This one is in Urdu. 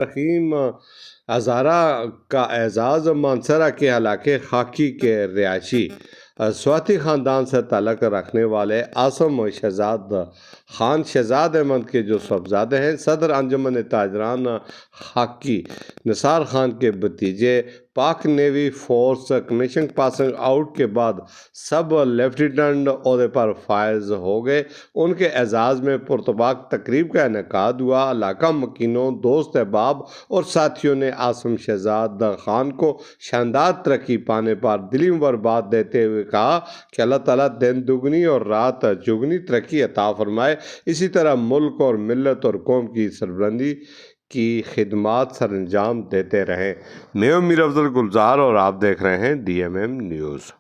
رحیم ہزارہ کا اعزاز مانسرہ کے علاقے خاکی کے رہائشی سواتی خاندان سے تعلق رکھنے والے عاصم شہزاد خان شہزاد احمد کے جو صاحبزادے ہیں صدر انجمن تاجران خاکی نثار خان کے بھتیجے پاک navy force commission passing out کے بعد سب لیفٹیننٹ عہدے پر فائز ہو گئے۔ ان کے اعزاز میں پرتپاک تقریب کا انعقاد ہوا۔ علاقہ مکینوں، دوست احباب اور ساتھیوں نے عاصم شہزاد خان کو شاندار ترقی پانے پر دلی مبارکباد دیتے ہوئے کہا کہ اللہ تعالیٰ دن دگنی اور رات چگنی ترقی عطا فرمائے، اسی طرح ملک اور ملت اور قوم کی سربلندی کی خدمات سر انجام دیتے رہیں۔ میں میر افضل گلزار اور آپ دیکھ رہے ہیں DMM نیوز۔